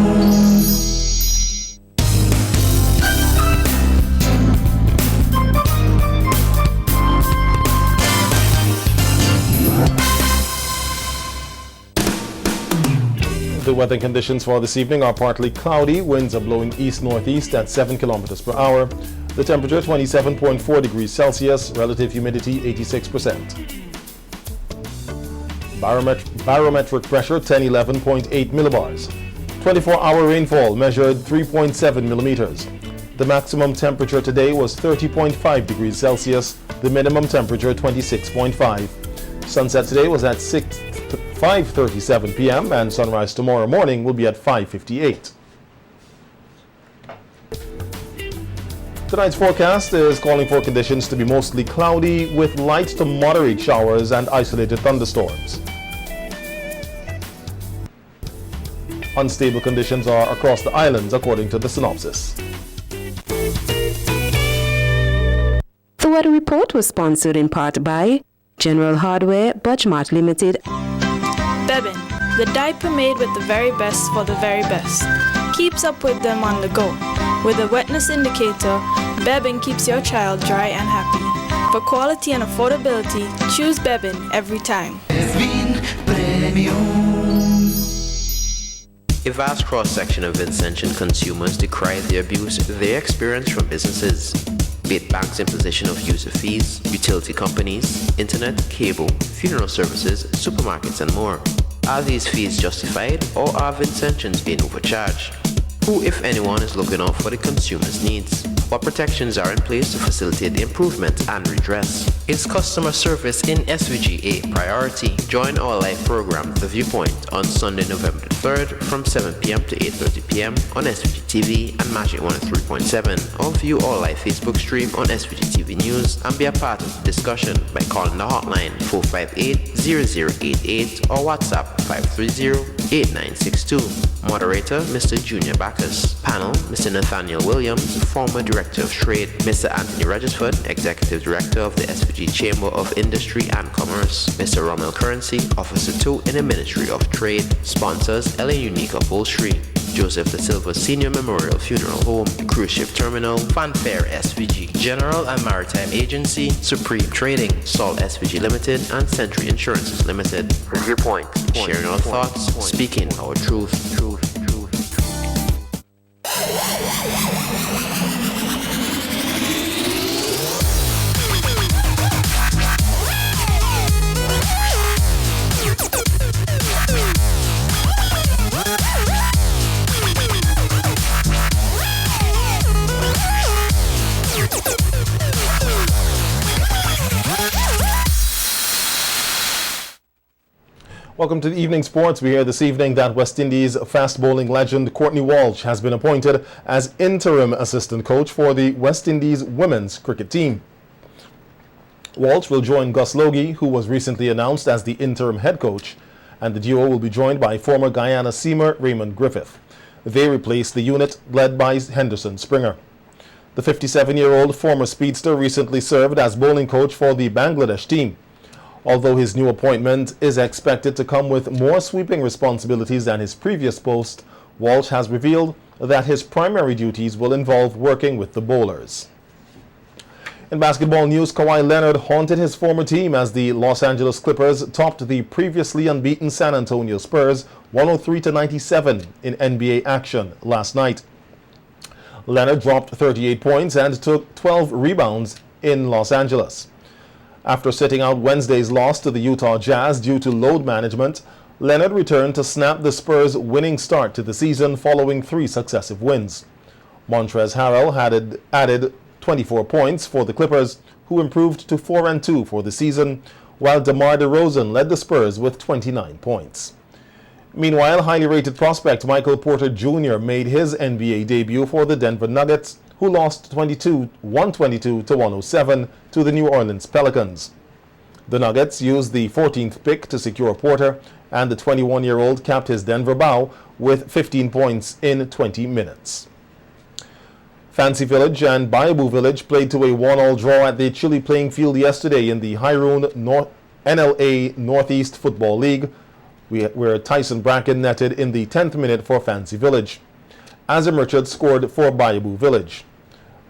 The weather conditions for this evening are partly cloudy. Winds are blowing east-northeast at 7 kilometers per hour. The temperature 27.4 degrees Celsius. Relative humidity 86%. Barometric pressure 1011.8 millibars. 24-hour rainfall measured 3.7 millimeters. The maximum temperature today was 30.5 degrees Celsius. The minimum temperature 26.5. Sunset today was at 5:37 p.m. and sunrise tomorrow morning will be at 5:58. Tonight's forecast is calling for conditions to be mostly cloudy with light to moderate showers and isolated thunderstorms. Unstable conditions are across the islands according to the synopsis. The weather report was sponsored in part by General Hardware, Budgemart Limited. Bebin, the diaper made with the very best for the very best. Keeps up with them on the go. With a wetness indicator, Bebin keeps your child dry and happy. For quality and affordability, choose Bebin every time. Bebin Premium. A vast cross-section of Vincentian consumers decry the abuse they experience from businesses, be it banks' imposition of user fees, utility companies, internet, cable, funeral services, supermarkets, and more. Are these fees justified, or are Vincentians being overcharged? Who, if anyone, is looking out for the consumer's needs? What protections are in place to facilitate improvement and redress? Is customer service in SVG a priority? Join our live program, The Viewpoint, on Sunday, November 3rd from 7 p.m. to 8:30 p.m. on SVG-TV and Magic 103.7, or view our live Facebook stream on SVG-TV News and be a part of the discussion by calling the hotline 458-0088 or WhatsApp 530-8962. Moderator, Mr. Junior Bacchus. Panel, Mr. Nathaniel Williams, former Director of Trade, Mr. Anthony Regisford, Executive Director of the SVG Chamber of Industry and Commerce, Mr. Rommel Currency, Officer 2 in the Ministry of Trade. Sponsors, LA Unique Upholstery, Joseph Da Silva Senior Memorial Funeral Home, Cruise Ship Terminal, Fanfare SVG, General and Maritime Agency, Supreme Trading, Salt SVG Limited, and Century Insurances Limited. Viewpoint, sharing our thoughts, speaking our truth. Welcome to the evening sports. We hear this evening that West Indies fast bowling legend Courtney Walsh has been appointed as interim assistant coach for the West Indies women's cricket team. Walsh will join Gus Logie, who was recently announced as the interim head coach, and the duo will be joined by former Guyana seamer Raymond Griffith. They replace the unit led by Henderson Springer. The 57-year-old former speedster recently served as bowling coach for the Bangladesh team. Although his new appointment is expected to come with more sweeping responsibilities than his previous post, Walsh has revealed that his primary duties will involve working with the bowlers. In basketball news, Kawhi Leonard haunted his former team as the Los Angeles Clippers topped the previously unbeaten San Antonio Spurs 103-97 in NBA action last night. Leonard dropped 38 points and took 12 rebounds in Los Angeles. After sitting out Wednesday's loss to the Utah Jazz due to load management, Leonard returned to snap the Spurs' winning start to the season following 3 successive wins. Montrezl Harrell added 24 points for the Clippers, who improved to 4-2 for the season, while DeMar DeRozan led the Spurs with 29 points. Meanwhile, highly rated prospect Michael Porter Jr. made his NBA debut for the Denver Nuggets, who lost 122-107 to the New Orleans Pelicans. The Nuggets used the 14th pick to secure Porter, and the 21-year-old capped his Denver bow with 15 points in 20 minutes. Fancy Village and Bayabu Village played to a 1-1 draw at the Chile playing field yesterday in the Hyroon NLA Northeast Football League, where Tyson Bracken netted in the 10th minute for Fancy Village. Azam Richards scored for Bayabu Village.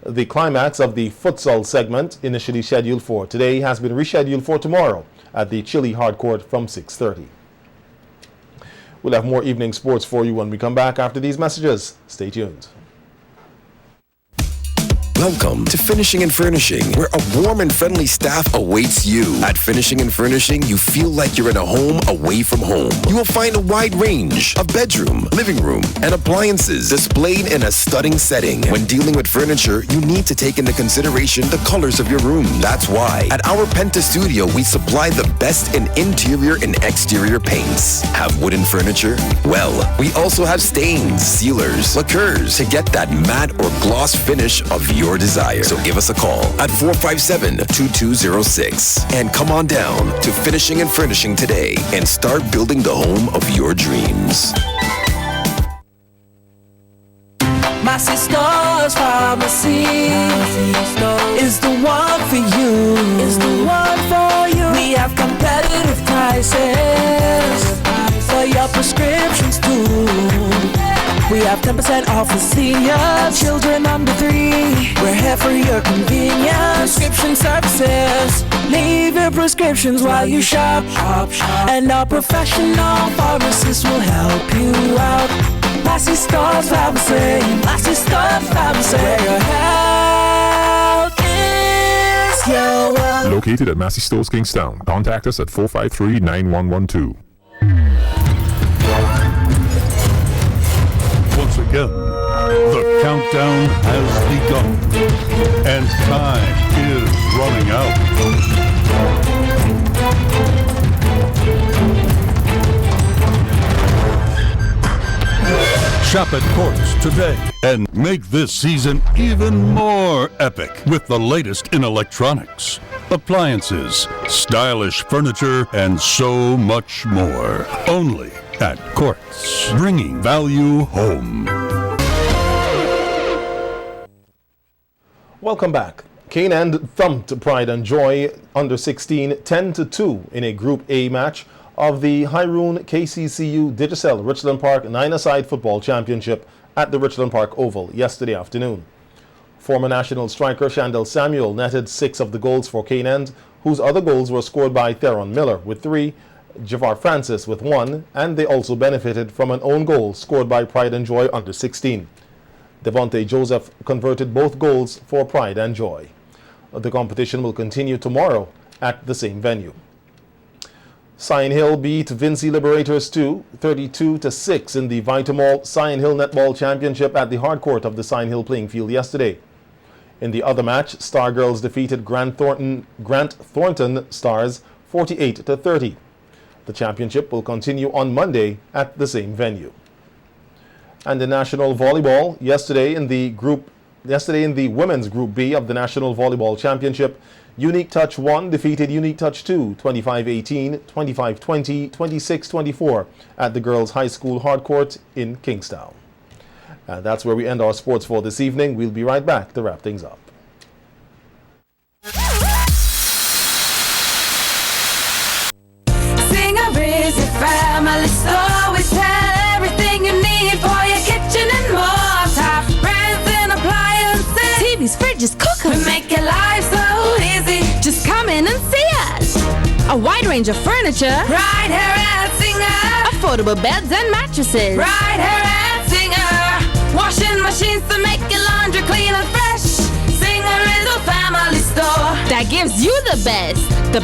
The climax of the futsal segment, initially scheduled for today, has been rescheduled for tomorrow at the Chile Hardcourt from 6:30. We'll have more evening sports for you when we come back after these messages. Stay tuned. Welcome to Finishing and Furnishing, where a warm and friendly staff awaits you. At Finishing and Furnishing, you feel like you're in a home away from home. You will find a wide range of bedroom, living room, and appliances displayed in a stunning setting. When dealing with furniture, you need to take into consideration the colors of your room. That's why at our Penta Studio, we supply the best in interior and exterior paints. Have wooden furniture? Well, we also have stains, sealers, lacquers to get that matte or gloss finish of your desire. So give us a call at 457-2206 and come on down to Finishing and Furnishing today and start building the home of your dreams. My sister's pharmacy is the one for you. Is the one for you. We have competitive prices for your prescriptions too. We have 10% off for seniors, children under 3. We're here for your convenience. Prescription services. Leave your prescriptions while you shop. And our professional pharmacists will help you out. Massey Stars Pharmacy. Massey Stars Pharmacy. Where your health is your wealth. Located at Massey Stores, Kingstown. Contact us at 453-9112. Once again, the countdown has begun, and time is running out. Shop at Courts today and make this season even more epic with the latest in electronics, appliances, stylish furniture, and so much more. Only at Courts, bringing value home. Welcome back. Canaan thumped Pride and Joy under 16 10-2 in a Group A match of the Hyroon KCCU Digicel Richland Park 9-a-side football championship at the Richland Park Oval yesterday afternoon. Former national striker Shandell Samuel netted 6 of the goals for Canaan, whose other goals were scored by Theron Miller with 3, Javar Francis with 1, and they also benefited from an own goal scored by Pride and Joy under 16. Devontae Joseph converted both goals for Pride and Joy. The competition will continue tomorrow at the same venue. Sion Hill beat Vincy Liberators 2, 32-6 in the Vitamall Sion Hill Netball Championship at the hardcourt of the Sion Hill playing field yesterday. In the other match, Star Girls defeated Grant Thornton Stars 48-30. The championship will continue on Monday at the same venue. And in national volleyball, yesterday in the Group Yesterday in the women's Group B of the National Volleyball Championship, Unique Touch 1 defeated Unique Touch 2 25-18, 25-20, 26-24 at the girls' high school hardcourt in Kingstown. And that's where we end our sports for this evening. We'll be right back to wrap things up. Singer is a family store. We sell everything you need for your kitchen and more. Top brands and appliances, TVs, fridges, cookers. We make your life so easy. Just come in and see us. A wide range of furniture right here at Singer. Affordable beds and mattresses right here at Singer. Washing machines to make your laundry clean and fresh. Singer is a family store that gives you the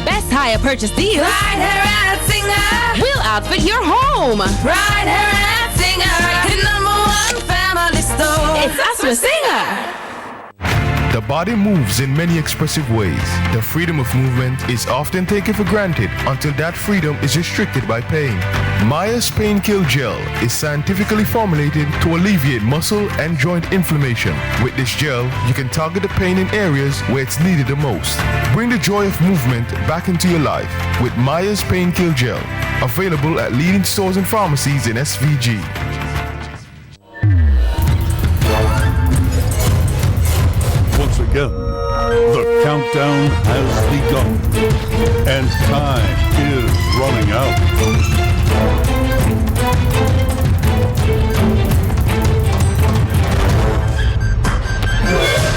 best hire purchase deals right here at Singer. We'll outfit your home right here at Singer. The #1 family store. It's us with Singer. The body moves in many expressive ways. The freedom of movement is often taken for granted until that freedom is restricted by pain. Myers Pain Kill Gel is scientifically formulated to alleviate muscle and joint inflammation. With this gel, you can target the pain in areas where it's needed the most. Bring the joy of movement back into your life with Myers Pain Kill Gel. Available at leading stores and pharmacies in SVG. Once again, the countdown has begun, and time is running out.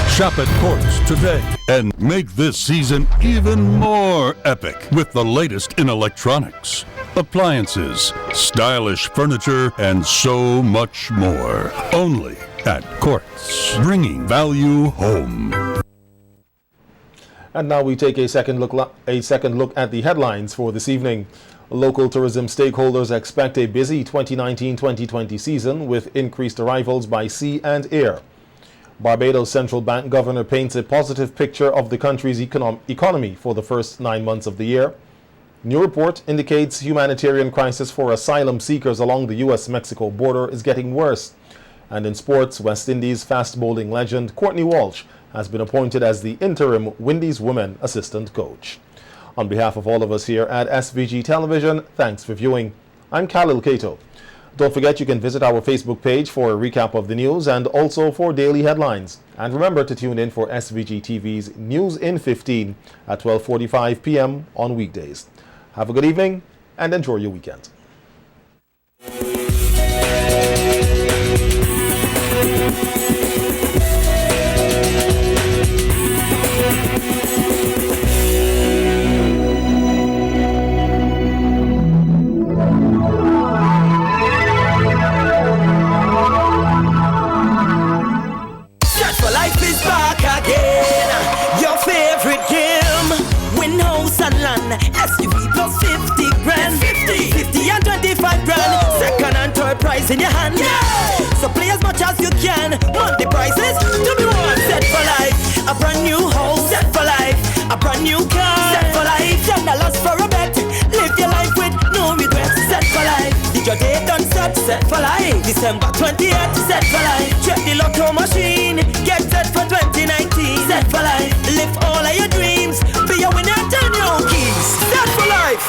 Shop at Courts today and make this season even more epic with the latest in electronics, appliances, stylish furniture, and so much more. Only at Courts, bringing value home. And now we take a second look at the headlines for this evening. Local tourism stakeholders expect a busy 2019-2020 season with increased arrivals by sea and air. Barbados Central Bank Governor paints a positive picture of the country's economy for the first 9 months of the year. New report indicates humanitarian crisis for asylum seekers along the U.S.-Mexico border is getting worse. And in sports, West Indies fast bowling legend Courtney Walsh has been appointed as the interim Windies women assistant coach. On behalf of all of us here at SVG Television, thanks for viewing. I'm Khalil Kato. Don't forget you can visit our Facebook page for a recap of the news and also for daily headlines. And remember to tune in for SVG-TV's News in 15 at 12:45 p.m. on weekdays. Have a good evening and enjoy your weekend. SUV plus 50 grand, 50 and 25 grand. Woo! Second and third prize in your hand. Yeah! So play as much as you can. Monthly prices to be won. Set for life. A brand new house. Set for life. A brand new car. Set for life. $10 for a bet. Live your life with no regrets. Set for life. Did your day done set? Set for life. December 28th. Set for life. Check the lotto machine. Get set for 2019. Set for life. Live all of your dreams. Be a winner. Turn your own keys. Set for life.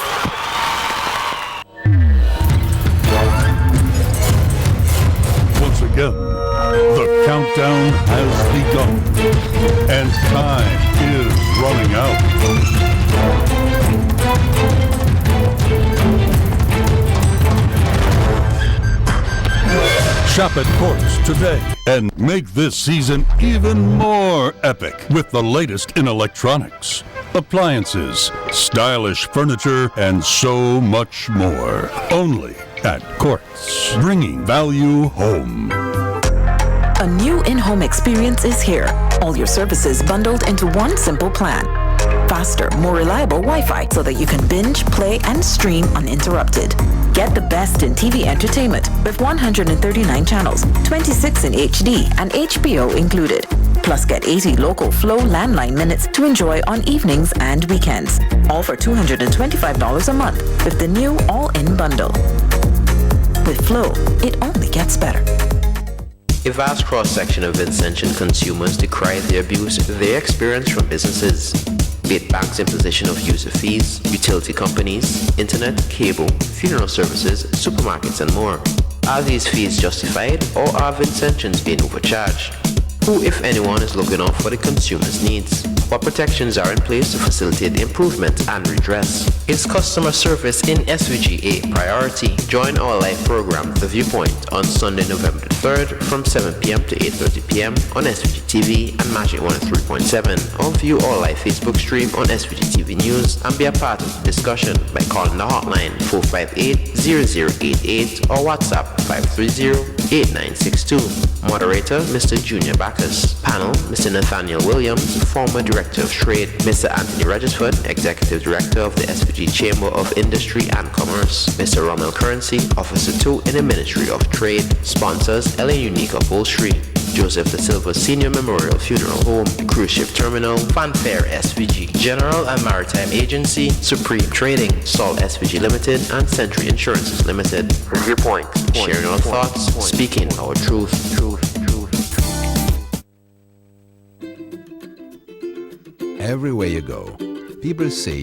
Once again, the countdown has begun, and time is running out. Shop at Courts today and make this season even more epic with the latest in electronics, appliances, stylish furniture, and so much more. Only at Courts, bringing value home. A new in-home experience is here. All your services bundled into one simple plan. Faster, more reliable Wi-Fi so that you can binge, play, and stream uninterrupted. Get the best in TV entertainment with 139 channels, 26 in HD, and HBO included. Plus get 80 local Flow landline minutes to enjoy on evenings and weekends. All for $225 a month with the new all-in bundle. With Flow, it only gets better. A vast cross-section of Vincentian consumers decry the abuse they experience from businesses, be it banks' imposition of user fees, utility companies, internet, cable, funeral services, supermarkets, and more. Are these fees justified, or are Vincentians being overcharged? Who, if anyone, is looking out for the consumer's needs? What protections are in place to facilitate improvement and redress? Is customer service in SVG a priority? Join our live program, The Viewpoint, on Sunday, November 3rd from 7 p.m. to 8:30 p.m. on SVG-TV and Magic 103.7, or view our live Facebook stream on SVG-TV News and be a part of the discussion by calling the hotline 458-0088 or WhatsApp 530-8962. Moderator, Mr. Junior Backus. Panel, Mr. Nathaniel Williams, former Director of Trade, Mr. Anthony Regisford, Executive Director of the SVG Chamber of Industry and Commerce, Mr. Rommel Currency, Officer 2 in the Ministry of Trade. Sponsors, LA Unique Upholstery, Joseph Da Silva Senior Memorial Funeral Home, Cruise Ship Terminal, Fanfare SVG, General and Maritime Agency, Supreme Trading, Salt SVG Limited, and Century Insurances Limited. Viewpoint, sharing our thoughts, speaking our truth. Everywhere you go, people say